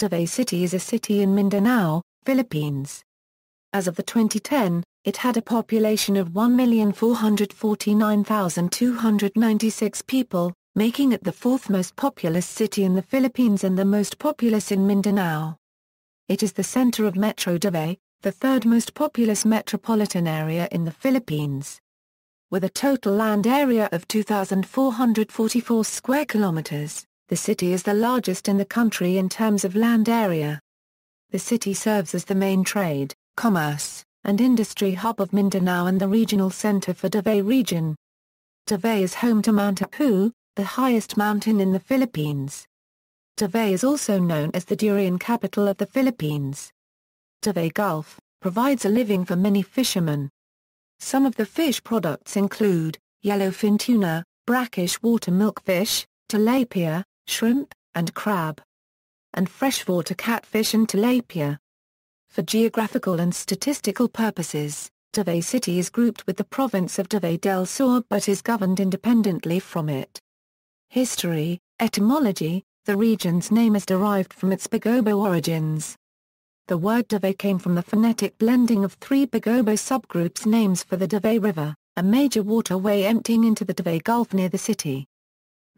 Davao City is a city in Mindanao, Philippines. As of the 2010, it had a population of 1,449,296 people, making it the fourth most populous city in the Philippines and the most populous in Mindanao. It is the center of Metro Davao, the third most populous metropolitan area in the Philippines. With a total land area of 2,444 square kilometers, the city is the largest in the country in terms of land area. The city serves as the main trade, commerce, and industry hub of Mindanao and the regional center for Davao Region. Davao is home to Mount Apo, the highest mountain in the Philippines. Davao is also known as the Durian Capital of the Philippines. Davao Gulf provides a living for many fishermen. Some of the fish products include yellowfin tuna, brackish water milkfish, tilapia, shrimp, and crab, and freshwater catfish and tilapia. For geographical and statistical purposes, Davao City is grouped with the province of Davao del Sur but is governed independently from it. History, etymology, the region's name is derived from its Bagobo origins. The word Davao came from the phonetic blending of three Bagobo subgroups names for the Davao River, a major waterway emptying into the Davao Gulf near the city.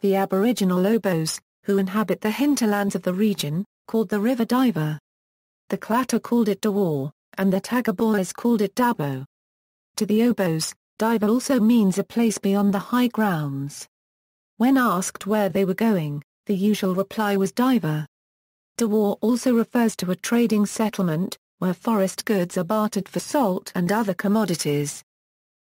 The Aboriginal Obos, who inhabit the hinterlands of the region, called the river Diver. The Clatter called it Dabaw, and the Tagaboys called it Dabaw. To the Obos, Diver also means a place beyond the high grounds. When asked where they were going, the usual reply was Diver. Dabaw also refers to a trading settlement, where forest goods are bartered for salt and other commodities.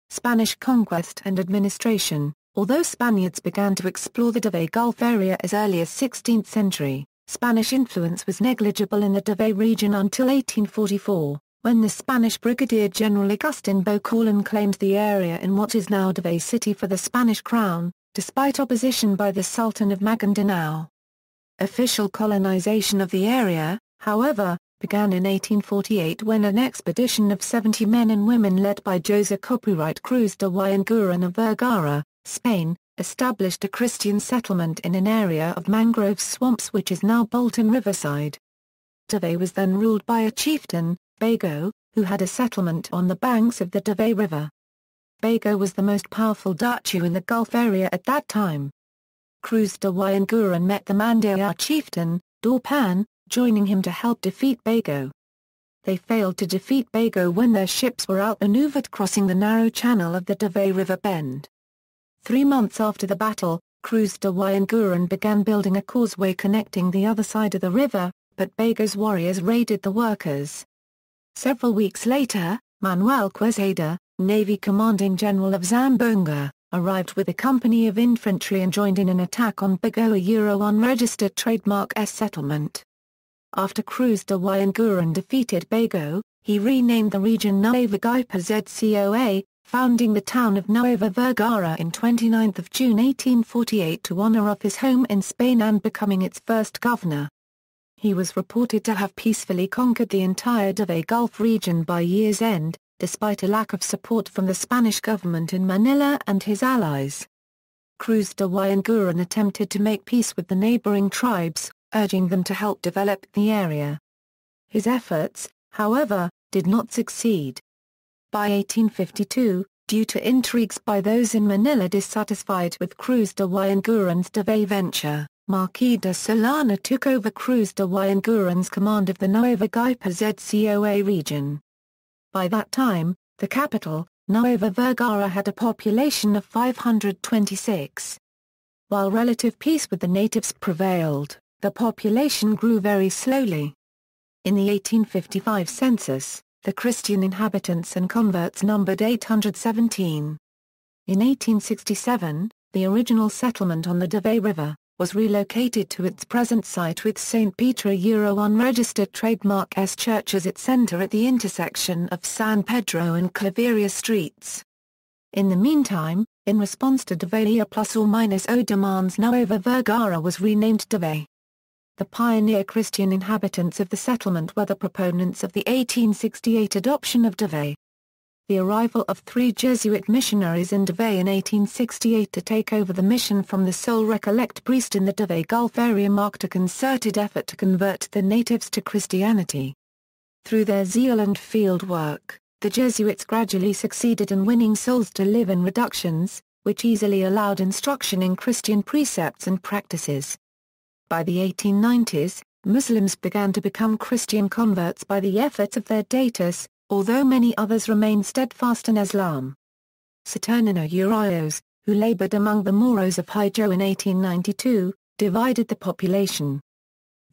Spanish conquest and administration. Although Spaniards began to explore the Davao Gulf area as early as 16th century, Spanish influence was negligible in the Davao region until 1844, when the Spanish Brigadier General Agustin Bocalan claimed the area in what is now Davao City for the Spanish crown, despite opposition by the Sultan of Mindanao. Official colonization of the area, however, began in 1848 when an expedition of 70 men and women led by Jose Copyright Cruz de Huayanguran of Vergara, Spain, established a Christian settlement in an area of mangrove swamps which is now Bolton Riverside. Davao was then ruled by a chieftain, Bago, who had a settlement on the banks of the Davao River. Bago was the most powerful dachu in the Gulf area at that time. Cruz de Huayanguran met the Mandaya chieftain, Dorpan, joining him to help defeat Bago. They failed to defeat Bago when their ships were outmaneuvered crossing the narrow channel of the Davao River bend. 3 months after the battle, Cruz de Huayanguran began building a causeway connecting the other side of the river, but Bago's warriors raided the workers. Several weeks later, Manuel Quezada, Navy Commanding General of Zamboanga, arrived with a company of infantry and joined in an attack on Bago, a unregistered trademark S settlement. After Cruz de Huayanguran defeated Bago, he renamed the region Nueva Zcoa, founding the town of Nueva Vergara in 29 June 1848 to honor of his home in Spain and becoming its first governor. He was reported to have peacefully conquered the entire Davao Gulf region by year's end, despite a lack of support from the Spanish government in Manila and his allies. Cruz de Huayanguran attempted to make peace with the neighboring tribes, urging them to help develop the area. His efforts, however, did not succeed. By 1852, due to intrigues by those in Manila dissatisfied with Cruz de Huayanguran's Davao venture, Marquis de Solana took over Cruz de Huayanguran's command of the Nueva Zcoa region. By that time, the capital, Nueva Vergara had a population of 526. While relative peace with the natives prevailed, the population grew very slowly. In the 1855 census, the Christian inhabitants and converts numbered 817. In 1867, the original settlement on the Davao River was relocated to its present site with St. Peter unregistered trademark S Church as its center at the intersection of San Pedro and Claveria streets. In the meantime, in response to Davao +or-O demands, Nueva Vergara was renamed Davao. The pioneer Christian inhabitants of the settlement were the proponents of the 1868 adoption of Davao. the arrival of 3 Jesuit missionaries in Davao in 1868 to take over the mission from the sole Recollect priest in the Davao Gulf area marked a concerted effort to convert the natives to Christianity. Through their zeal and field work, the Jesuits gradually succeeded in winning souls to live in reductions, which easily allowed instruction in Christian precepts and practices. By the 1890s, Muslims began to become Christian converts by the efforts of their dators, although many others remained steadfast in Islam. Saturnino Urios, who labored among the Moros of Higjo in 1892, divided the population.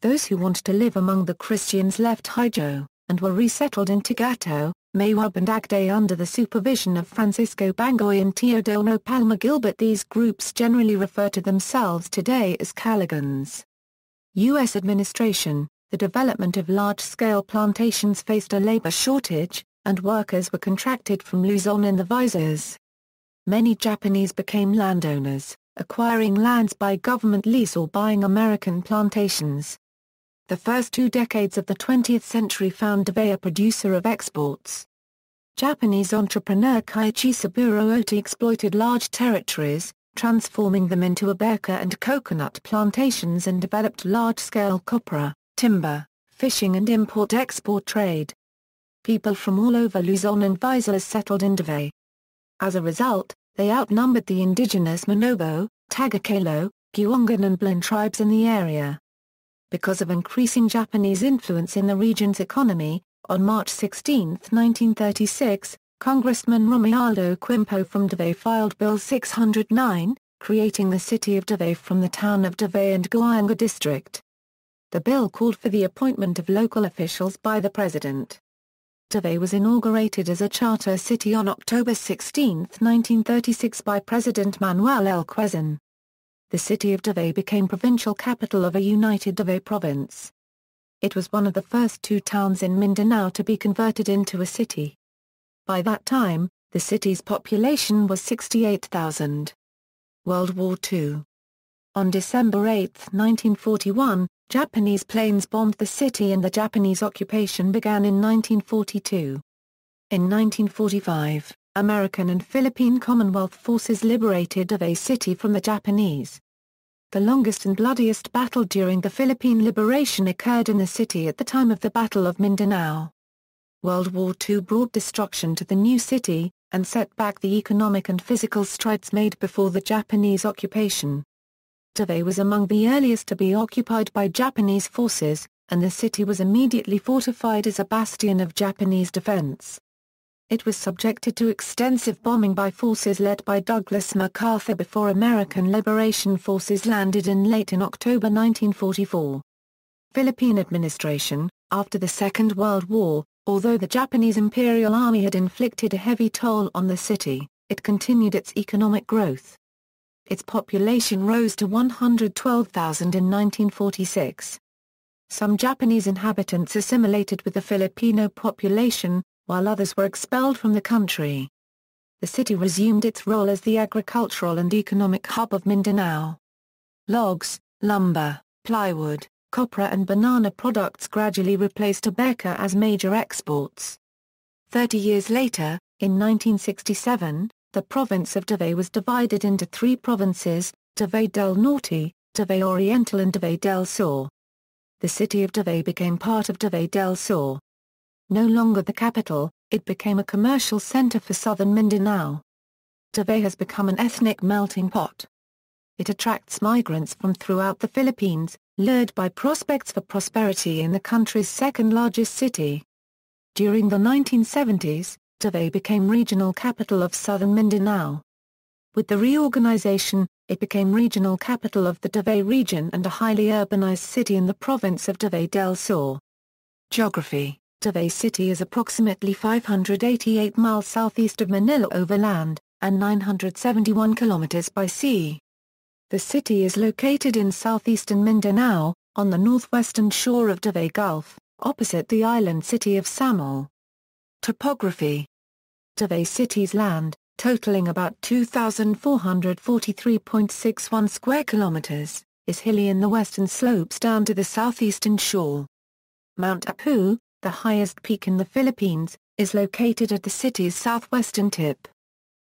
Those who wanted to live among the Christians left Higjo, and were resettled in Tagato, Mayub and Agday under the supervision of Francisco Bangoy and Teodoro Palma Gilbert. These groups generally refer to themselves today as Caligans. U.S. administration. The development of large-scale plantations faced a labor shortage, and workers were contracted from Luzon and the Visayas. Many Japanese became landowners, acquiring lands by government lease or buying American plantations. The first 2 decades of the 20th century found Davao a producer of exports. Japanese entrepreneur Keiichi Saburo Ota exploited large territories, transforming them into abaca and coconut plantations, and developed large-scale copra, timber, fishing and import-export trade. People from all over Luzon and Visayas settled in Davao. As a result, they outnumbered the indigenous Manobo, Tagakalo, Guangan and Blan tribes in the area. Because of increasing Japanese influence in the region's economy, on March 16, 1936, Congressman Romualdo Quimpo from Davao filed Bill 609, creating the city of Davao from the town of Davao and Guanga district. The bill called for the appointment of local officials by the president. Davao was inaugurated as a charter city on October 16, 1936 by President Manuel L. Quezon. The city of Davao became provincial capital of a united Davao province. It was one of the first 2 towns in Mindanao to be converted into a city. By that time, the city's population was 68,000. World War II. On December 8, 1941, Japanese planes bombed the city and the Japanese occupation began in 1942. In 1945, American and Philippine Commonwealth forces liberated Davao City from the Japanese. The longest and bloodiest battle during the Philippine liberation occurred in the city at the time of the Battle of Mindanao. World War II brought destruction to the new city, and set back the economic and physical strides made before the Japanese occupation. Davao was among the earliest to be occupied by Japanese forces, and the city was immediately fortified as a bastion of Japanese defense. It was subjected to extensive bombing by forces led by Douglas MacArthur before American Liberation Forces landed in October 1944. Philippine administration. After the Second World War, although the Japanese Imperial Army had inflicted a heavy toll on the city, it continued its economic growth. Its population rose to 112,000 in 1946. Some Japanese inhabitants assimilated with the Filipino population, while others were expelled from the country. The city resumed its role as the agricultural and economic hub of Mindanao. Logs, lumber, plywood, copra and banana products gradually replaced tobacco as major exports. 30 years later, in 1967, the province of Davao was divided into 3 provinces, Davao del Norte, Davao Oriental and Davao del Sur. The city of Davao became part of Davao del Sur. No longer the capital, it became a commercial center for southern Mindanao. Davao has become an ethnic melting pot. It attracts migrants from throughout the Philippines, lured by prospects for prosperity in the country's second-largest city. During the 1970s, Davao became regional capital of southern Mindanao. With the reorganization, it became regional capital of the Davao Region and a highly urbanized city in the province of Davao del Sur. Geography. Davao City is approximately 588 miles southeast of Manila overland, and 971 kilometers by sea. The city is located in southeastern Mindanao, on the northwestern shore of Davao Gulf, opposite the island city of Samar. Topography. Davao City's land, totaling about 2,443.61 square kilometers, is hilly in the west and slopes down to the southeastern shore. Mount Apo, the highest peak in the Philippines, is located at the city's southwestern tip.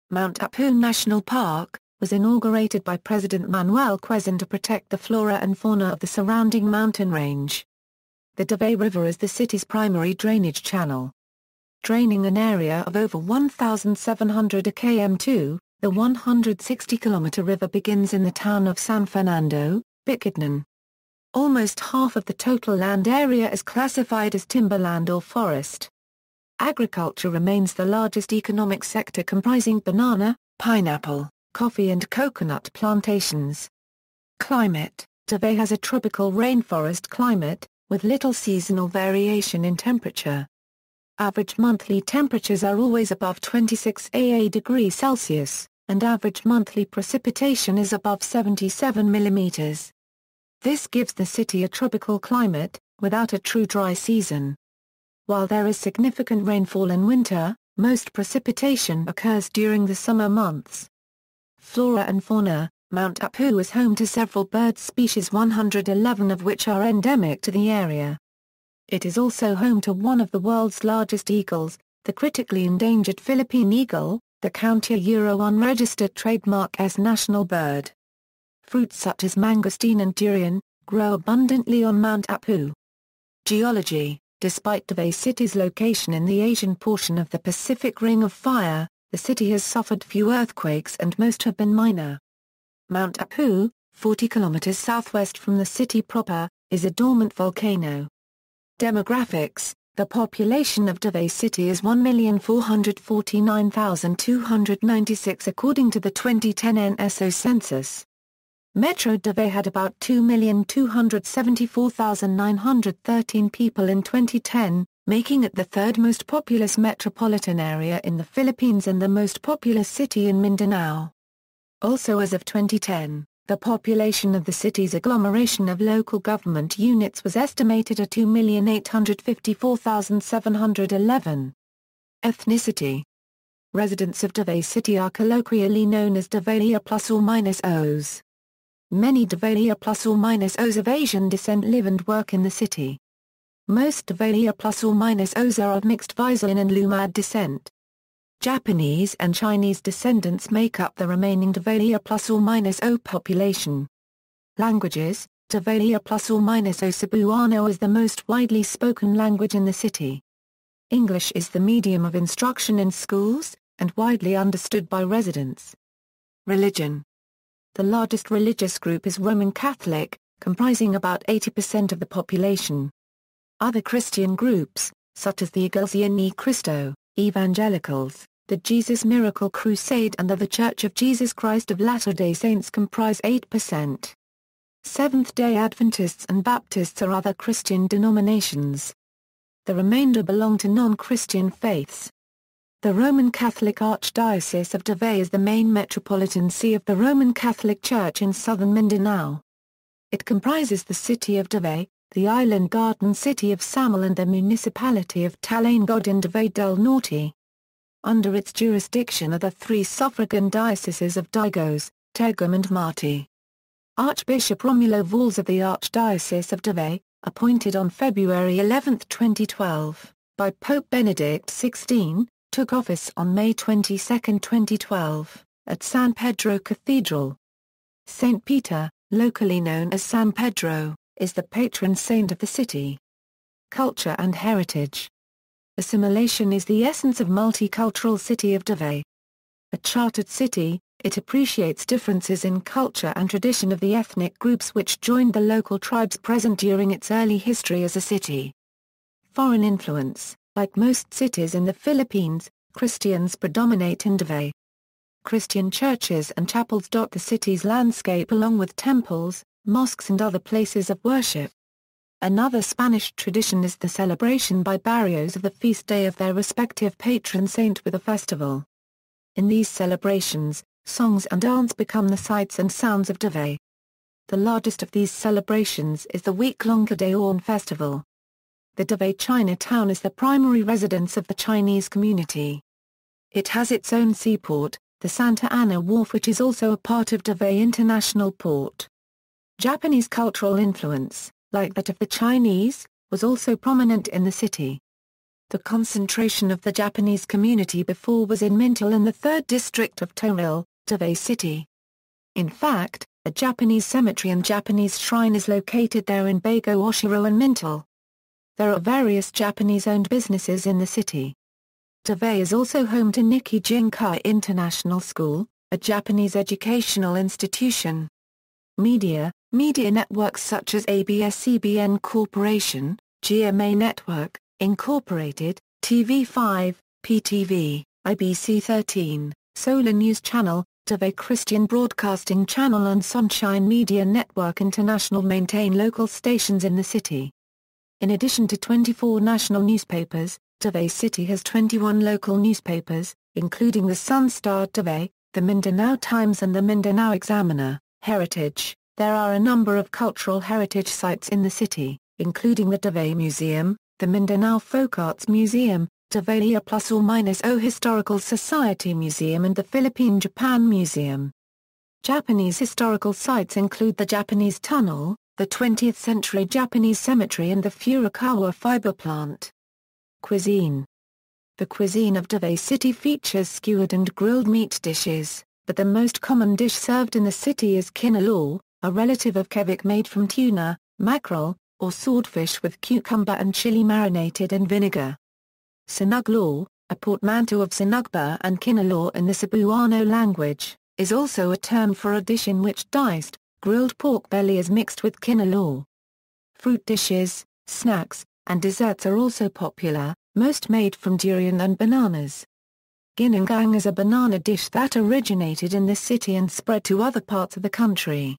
Mount Apo National Park was inaugurated by President Manuel Quezon to protect the flora and fauna of the surrounding mountain range. The Davao River is the city's primary drainage channel. Draining an area of over 1,700 km2, the 160-kilometer river begins in the town of San Fernando, Bukidnon. Almost half of the total land area is classified as timberland or forest. Agriculture remains the largest economic sector, comprising banana, pineapple, coffee and coconut plantations. Climate: Davao has a tropical rainforest climate, with little seasonal variation in temperature. Average monthly temperatures are always above 26 degrees Celsius, and average monthly precipitation is above 77 millimeters. This gives the city a tropical climate, without a true dry season. While there is significant rainfall in winter, most precipitation occurs during the summer months. Flora and fauna: Mount Apo is home to several bird species, 111 of which are endemic to the area. It is also home to one of the world's largest eagles, the critically endangered Philippine eagle, the County-Euro unregistered trademark as national bird. Fruits such as mangosteen and durian grow abundantly on Mount Apo. Geology: Despite Davao City's location in the Asian portion of the Pacific Ring of Fire, the city has suffered few earthquakes and most have been minor. Mount Apo, 40 kilometers southwest from the city proper, is a dormant volcano. Demographics: The population of Davao City is 1,449,296 according to the 2010 NSO census. Metro Davao had about 2,274,913 people in 2010, making it the third most populous metropolitan area in the Philippines and the most populous city in Mindanao. Also, as of 2010, the population of the city's agglomeration of local government units was estimated at 2,854,711. Ethnicity: Residents of Davao City are colloquially known as Davaoia plus or minus Os. Many Davaoia plus or minus Os of Asian descent live and work in the city. Most Davaoia plus or minus Os are of mixed Visayan and Lumad descent. Japanese and Chinese descendants make up the remaining Davaoia plus or minus O population. Languages: Davaoia plus or minus O Cebuano is the most widely spoken language in the city. English is the medium of instruction in schools, and widely understood by residents. Religion: The largest religious group is Roman Catholic, comprising about 80% of the population. Other Christian groups, such as the Iglesia ni Cristo, Evangelicals, the Jesus Miracle Crusade and the Church of Jesus Christ of Latter-day Saints comprise 8%. Seventh-day Adventists and Baptists are other Christian denominations. The remainder belong to non-Christian faiths. The Roman Catholic Archdiocese of Davao is the main metropolitan see of the Roman Catholic Church in southern Mindanao. It comprises the city of Davao, the island garden city of Samal and the municipality of Talangod in Davao del Norte. Under its jurisdiction are the three suffragan dioceses of Digos, Tagum and Mati. Archbishop Romulo Valls of the Archdiocese of Davao, appointed on February 11, 2012, by Pope Benedict XVI, took office on May 22, 2012, at San Pedro Cathedral. Saint Peter, locally known as San Pedro, is the patron saint of the city. Culture and heritage. Assimilation is the essence of multicultural city of Davao. A chartered city, it appreciates differences in culture and tradition of the ethnic groups which joined the local tribes present during its early history as a city. Foreign influence: Like most cities in the Philippines, Christians predominate in Davao. Christian churches and chapels dot the city's landscape along with temples, mosques and other places of worship. Another Spanish tradition is the celebration by barrios of the feast day of their respective patron saint with a festival. In these celebrations, songs and dance become the sights and sounds of Davao. The largest of these celebrations is the week-long Kadaon Festival. The Davao Chinatown is the primary residence of the Chinese community. It has its own seaport, the Santa Ana Wharf, which is also a part of Davao International Port. Japanese cultural influence, like that of the Chinese, was also prominent in the city. The concentration of the Japanese community before was in Mintil in the 3rd district of Toril, Davao City. In fact, a Japanese cemetery and Japanese shrine is located there in Bago Oshiro and Mintil. There are various Japanese-owned businesses in the city. Davao is also home to Nikki Jinkai International School, a Japanese educational institution. Media networks such as ABS-CBN Corporation, GMA Network, Incorporated, TV5, PTV, IBC 13, Solar News Channel, Davao Christian Broadcasting Channel and Sunshine Media Network International maintain local stations in the city. In addition to 24 national newspapers, Davao City has 21 local newspapers, including the Sun-Star Davao, the Mindanao Times and the Mindanao Examiner. Heritage. There are a number of cultural heritage sites in the city, including the Davao Museum, the Mindanao Folk Arts Museum, Davao +/- Historical Society Museum and the Philippine-Japan Museum. Japanese historical sites include the Japanese Tunnel, the 20th-century Japanese cemetery and the Furukawa fiber plant. Cuisine. The cuisine of Davao City features skewered and grilled meat dishes, but the most common dish served in the city is kinalaw, a relative of ceviche made from tuna, mackerel, or swordfish with cucumber and chili marinated in vinegar. Sinuglaw, a portmanteau of sinugba and kinalaw in the Cebuano language, is also a term for a dish in which diced, grilled pork belly is mixed with kinalaw. Fruit dishes, snacks, and desserts are also popular, most made from durian and bananas. Ginanggang is a banana dish that originated in this city and spread to other parts of the country.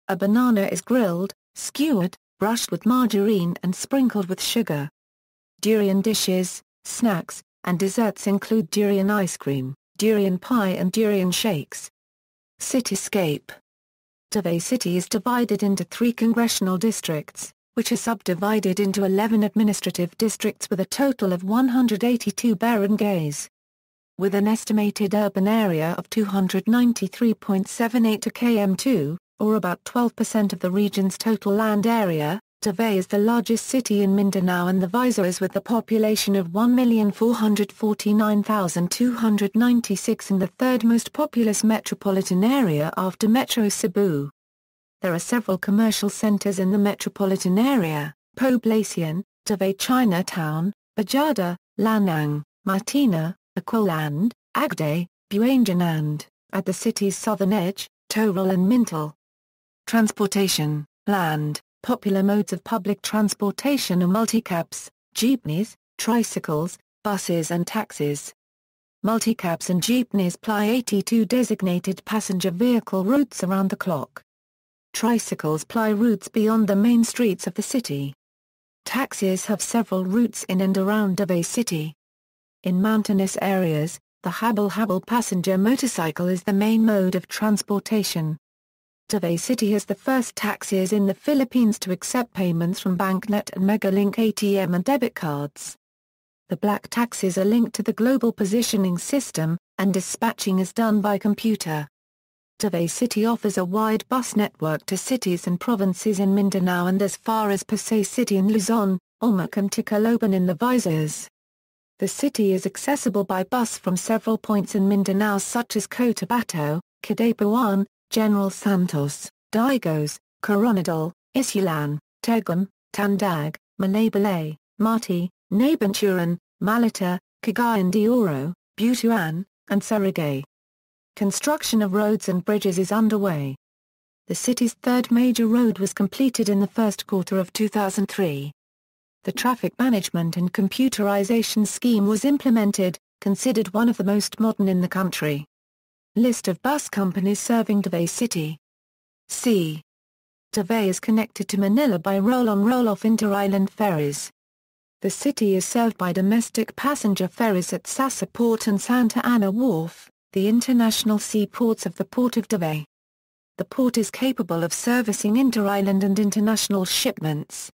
A banana is grilled, skewered, brushed with margarine and sprinkled with sugar. Durian dishes, snacks, and desserts include durian ice cream, durian pie and durian shakes. Cityscape. Davao City is divided into 3 congressional districts, which are subdivided into 11 administrative districts with a total of 182 barangays. With an estimated urban area of 293.78 km2, or about 12% of the region's total land area, Davao is the largest city in Mindanao and the viceroys with a population of 1,449,296 and the 3rd most populous metropolitan area after Metro Cebu. There are several commercial centers in the metropolitan area: Poblacion, Davao Chinatown, Bajada, Lanang, Martina, Aqualand, Agday, Buangan and, at the city's southern edge, Toril and Mintil. Transportation, land. Popular modes of public transportation are multicabs, jeepneys, tricycles, buses and taxis. Multicabs and jeepneys ply 82 designated passenger vehicle routes around the clock. Tricycles ply routes beyond the main streets of the city. Taxis have several routes in and around Davao City. In mountainous areas, the habal-habal passenger motorcycle is the main mode of transportation. Davao City has the first taxis in the Philippines to accept payments from BancNet and Megalink ATM and debit cards. The black taxis are linked to the global positioning system, and dispatching is done by computer. Davao City offers a wide bus network to cities and provinces in Mindanao and as far as Pasay City in Luzon, Olmoc and Tacloban in the Visayas. The city is accessible by bus from several points in Mindanao such as Cotabato, Cadapawan, General Santos, Digos, Coronadal, Isulan, Tegum, Tandag, Malaybalay, Mati, Nabanturan, Malata, Cagayan de Oro, Butuan, and Surigay. Construction of roads and bridges is underway. The city's 3rd major road was completed in the first quarter of 2003. The traffic management and computerization scheme was implemented, considered one of the most modern in the country. List of bus companies serving Davao City. C. Davao is connected to Manila by roll-on roll-off inter-island ferries. The city is served by domestic passenger ferries at Sasa Port and Santa Ana Wharf, the international seaports of the Port of Davao. The port is capable of servicing inter-island and international shipments.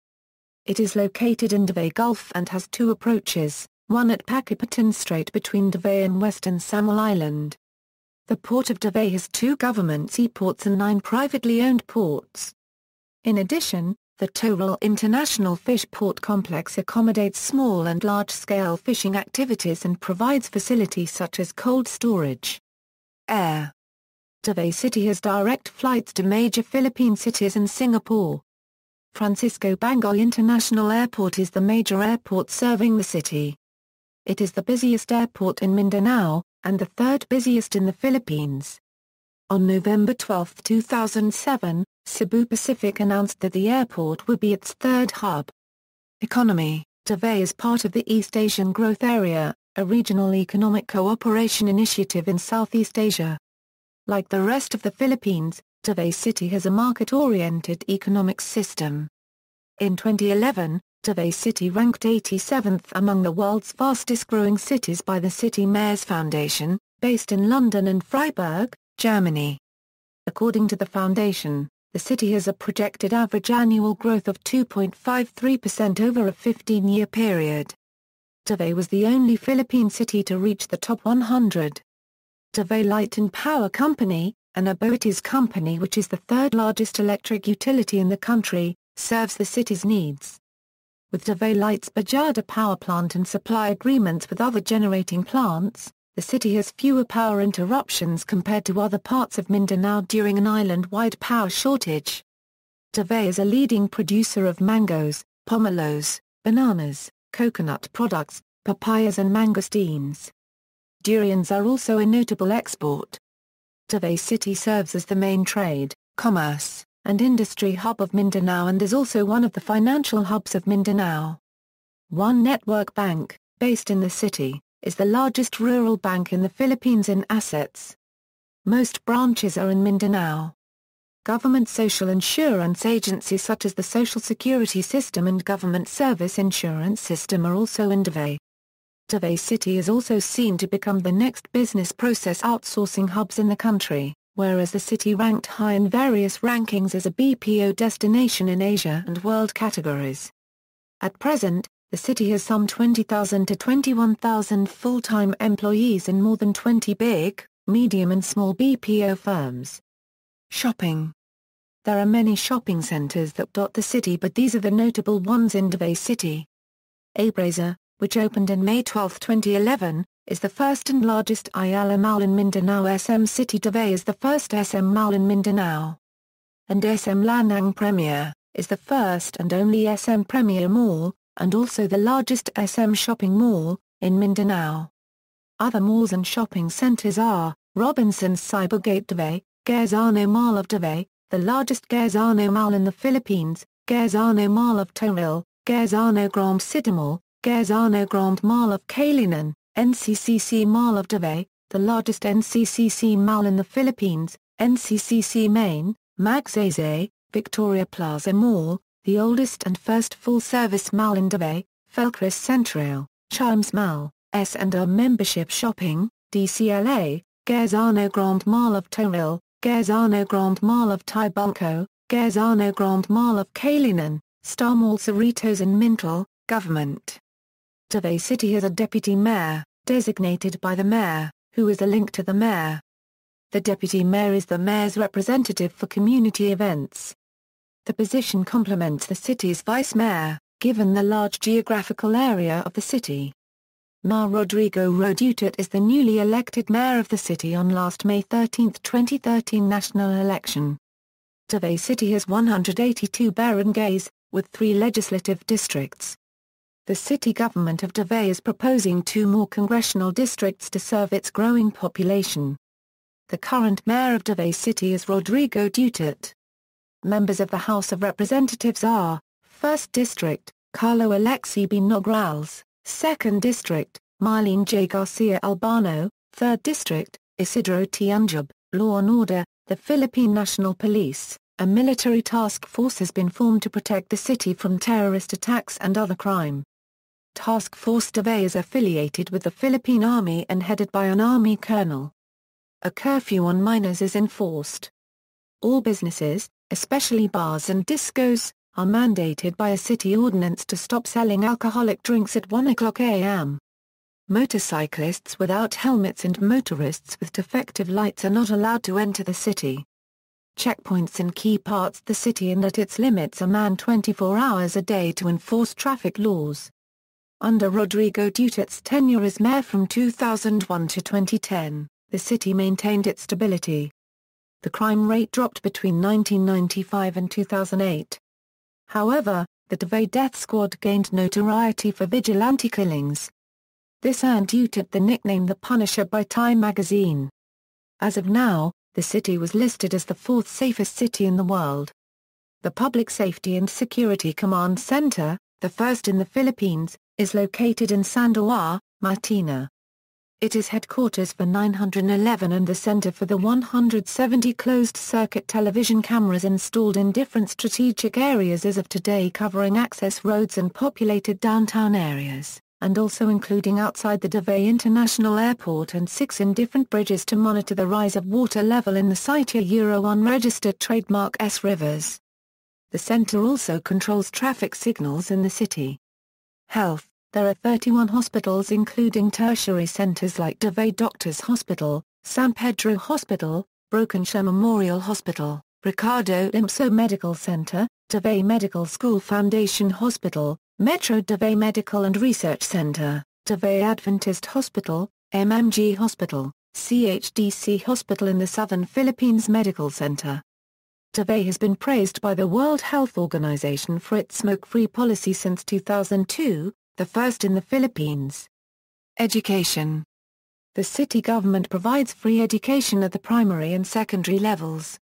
It is located in Davao Gulf and has 2 approaches, one at Pakipatan Strait between Davao and Western Samuel Island. The Port of Davao has 2 government seaports and 9 privately owned ports. In addition, The Toril International Fish Port Complex accommodates small and large-scale fishing activities and provides facilities such as cold storage. Air. Davao City has direct flights to major Philippine cities and Singapore. Francisco Bangoy International Airport is the major airport serving the city. It is the busiest airport in Mindanao, and the third busiest in the Philippines. On November 12, 2007, Cebu Pacific announced that the airport would be its third hub. Economy. Davao is part of the East Asian Growth Area, a regional economic cooperation initiative in Southeast Asia. Like the rest of the Philippines, Davao City has a market-oriented economic system. In 2011, Davao City ranked 87th among the world's fastest-growing cities by the City Mayors Foundation, based in London and Freiburg, Germany. According to the foundation, the city has a projected average annual growth of 2.53% over a 15-year period. Davao was the only Philippine city to reach the top 100. Davao Light and Power Company, an Aboitiz company which is the third largest electric utility in the country, serves the city's needs. With Davao Light's Bajada power plant and supply agreements with other generating plants, the city has fewer power interruptions compared to other parts of Mindanao during an island-wide power shortage. Davao is a leading producer of mangoes, pomelos, bananas, coconut products, papayas and mangosteens. Durians are also a notable export. Davao City serves as the main trade, commerce, and industry hub of Mindanao and is also one of the financial hubs of Mindanao. One Network Bank, based in the city, is the largest rural bank in the Philippines in assets. Most branches are in Mindanao. Government social insurance agencies such as the Social Security System and Government Service Insurance System are also in Davao. Davao City is also seen to become the next business process outsourcing hubs in the country, whereas the city ranked high in various rankings as a BPO destination in Asia and world categories. At present, the city has some 20,000 to 21,000 full-time employees in more than 20 big, medium and small BPO firms. Shopping. There are many shopping centers that dot the city, but these are the notable ones in Davao City. Abraza, which opened in May 12, 2011, is the first and largest Ayala Mall in Mindanao. SM City Davao is the first SM Mall in Mindanao. And SM Lanang Premier, is the first and only SM Premier Mall, and also the largest SM shopping mall, in Mindanao. Other malls and shopping centers are, Robinson's Cybergate Davao, Quezano Mall of Davao, the largest Quezano Mall in the Philippines, Quezano Mall of Toril, Quezano Grand City Mall, Quezano Grand Mall of Kalinan, NCCC Mall of Davao, the largest NCCC Mall in the Philippines, NCCC Main, Magsaysay, Victoria Plaza Mall, the oldest and first full-service mall in Davao, Felcris Central, Chimes Mall, S&R Membership Shopping, DCLA, Quezano Grand Mall of Toril, Quezano Grand Mall of Tibulco, Quezano Grand Mall of Kalinan, Star Mall Cerritos and Mintal, Government. Davao City has a deputy mayor, designated by the mayor, who is a link to the mayor. The deputy mayor is the mayor's representative for community events. The position complements the city's vice mayor, given the large geographical area of the city. Mayor Rodrigo Rodutert is the newly elected mayor of the city on last May 13, 2013 national election. Davao City has 182 barangays, with 3 legislative districts. The city government of Davao is proposing 2 more congressional districts to serve its growing population. The current mayor of Davao City is Rodrigo Duterte. Members of the House of Representatives are, 1st District, Carlo Alexi B. Nograles, 2nd District, Marlene J. Garcia Albano, 3rd District, Isidro T. Unjub. Law and Order. The Philippine National Police, a military task force has been formed to protect the city from terrorist attacks and other crime. Task Force Davao is affiliated with the Philippine Army and headed by an Army colonel. A curfew on minors is enforced. All businesses, especially bars and discos, are mandated by a city ordinance to stop selling alcoholic drinks at 1 o'clock a.m. Motorcyclists without helmets and motorists with defective lights are not allowed to enter the city. checkpoints in key parts of the city and at its limits are manned 24 hours a day to enforce traffic laws. Under Rodrigo Duterte's tenure as mayor from 2001 to 2010, the city maintained its stability. The crime rate dropped between 1995 and 2008. However, the Davao Death Squad gained notoriety for vigilante killings. This earned Duterte the nickname The Punisher by Time magazine. As of now, the city was listed as the fourth safest city in the world. The Public Safety and Security Command Center, the first in the Philippines, is located in Sandoa, Martina. It is headquarters for 911 and the center for the 170 closed-circuit television cameras installed in different strategic areas as of today, covering access roads and populated downtown areas, and also including outside the Davao International Airport and 6 indifferent bridges to monitor the rise of water level in the Sitio Euro unregistered trademark S rivers. The center also controls traffic signals in the city. Health. There are 31 hospitals including tertiary centers like Davao Doctors Hospital, San Pedro Hospital, Brokenshire Memorial Hospital, Ricardo Impso Medical Center, Davao Medical School Foundation Hospital, Metro Davao Medical and Research Center, Davao Adventist Hospital, MMG Hospital, CHDC Hospital in the Southern Philippines Medical Center. Davao has been praised by the World Health Organization for its smoke-free policy since 2002, the first in the Philippines. Education. The city government provides free education at the primary and secondary levels.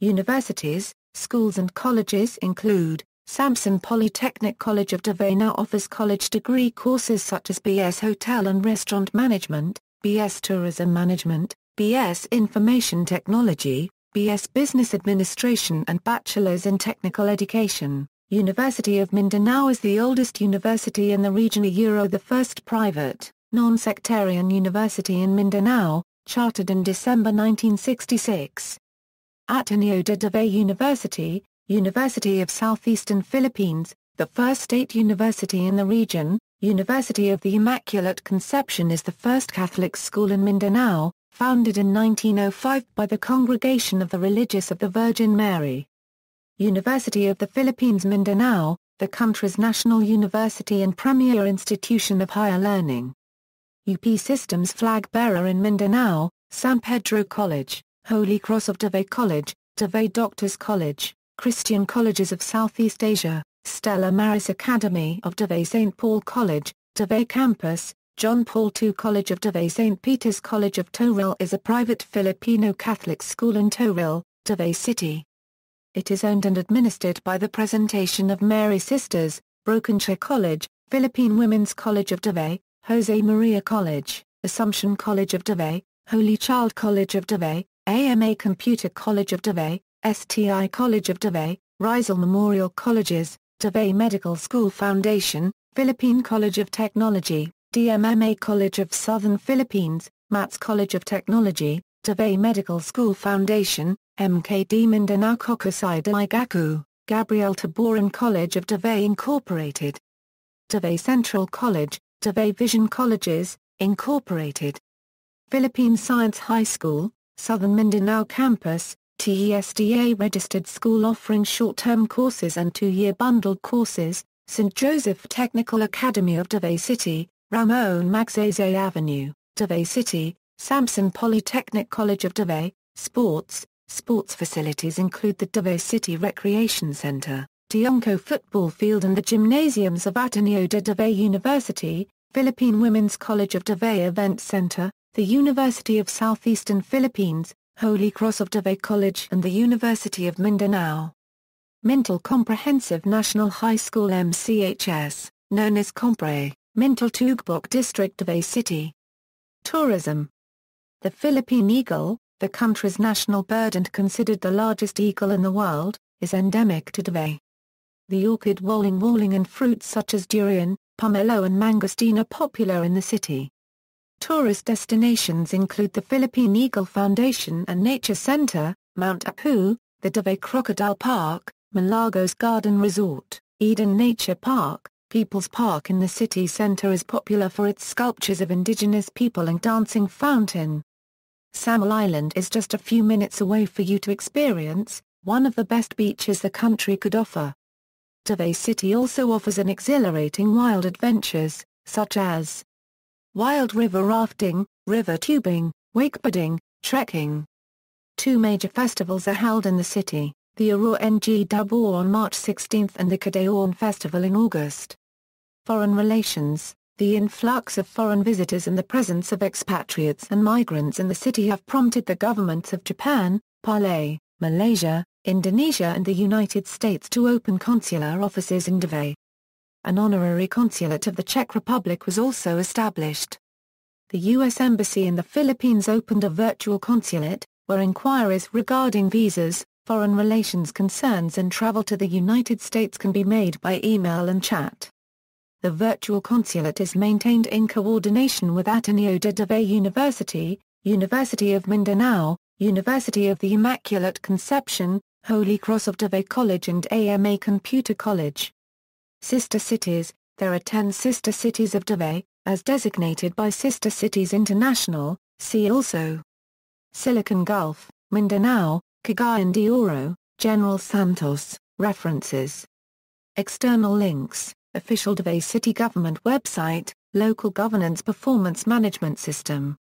Universities, schools and colleges include Samson Polytechnic College of Davao now offers college degree courses such as BS Hotel and Restaurant Management, BS Tourism Management, BS Information Technology, BS Business Administration and Bachelor's in Technical Education. University of Mindanao is the oldest university in the region, the first private, non-sectarian university in Mindanao, chartered in December 1966. Ateneo de Davao University, University of Southeastern Philippines, the first state university in the region. University of the Immaculate Conception is the first Catholic school in Mindanao, founded in 1905 by the Congregation of the Religious of the Virgin Mary. University of the Philippines Mindanao, the country's national university and premier institution of higher learning. UP Systems flag bearer in Mindanao, San Pedro College, Holy Cross of Davao College, Davao Doctors College, Christian Colleges of Southeast Asia, Stella Maris Academy of Davao St. Paul College, Davao Campus, John Paul II College of Davao St. Peter's College of Toril is a private Filipino Catholic school in Toril, Davao City. It is owned and administered by the Presentation of Mary Sisters, Brokenshire College, Philippine Women's College of Davao, Jose Maria College, Assumption College of Davao, Holy Child College of Davao, AMA Computer College of Davao, STI College of Davao, Rizal Memorial Colleges, Davao Medical School Foundation, Philippine College of Technology, DMMA College of Southern Philippines, MATS College of Technology, Davao Medical School Foundation, MKD Mindanao Kokusai Daigaku, Gabriel Taboran College of Davao Incorporated. Davao Central College, Davao Vision Colleges, Incorporated. Philippine Science High School, Southern Mindanao Campus, TESDA registered school offering short-term courses and 2-year bundled courses, St. Joseph Technical Academy of Davao City, Ramon Magsaysay Avenue, Davao City, Samson Polytechnic College of Davao. Sports facilities include the Davao City Recreation Center, Tionco Football Field and the gymnasiums of Ateneo de Davao University, Philippine Women's College of Davao Event Center, the University of Southeastern Philippines, Holy Cross of Davao College and the University of Mindanao. Mintal Comprehensive National High School MCHS, known as Compre, Mintal Tugbok District Davao City. Tourism. The Philippine eagle, the country's national bird and considered the largest eagle in the world, is endemic to Davao. The orchid walling and fruits such as durian, pomelo and mangosteen are popular in the city. Tourist destinations include the Philippine Eagle Foundation and Nature Center, Mount Apo, the Davao Crocodile Park, Milagros Garden Resort, Eden Nature Park. People's Park in the city center is popular for its sculptures of indigenous people and dancing fountain. Samal Island is just a few minutes away for you to experience, one of the best beaches the country could offer. Davao City also offers an exhilarating wild adventures, such as wild river rafting, river tubing, wakeboarding, trekking. Two major festivals are held in the city, the Araw Ng Dabaw on March 16 and the Kadaon Festival in August. Foreign relations. The influx of foreign visitors and the presence of expatriates and migrants in the city have prompted the governments of Japan, Palay, Malaysia, Indonesia and the United States to open consular offices in Davao. An honorary consulate of the Czech Republic was also established. The U.S. Embassy in the Philippines opened a virtual consulate, where inquiries regarding visas, foreign relations concerns and travel to the United States can be made by email and chat. The virtual consulate is maintained in coordination with Ateneo de Davao University, University of Mindanao, University of the Immaculate Conception, Holy Cross of Davao College and AMA Computer College. Sister cities. There are 10 sister cities of Davao, as designated by Sister Cities International, see also. Silicon Gulf, Mindanao, Cagayan de Oro, General Santos, references. External links. Official Davao City Government website, Local Governance Performance Management System.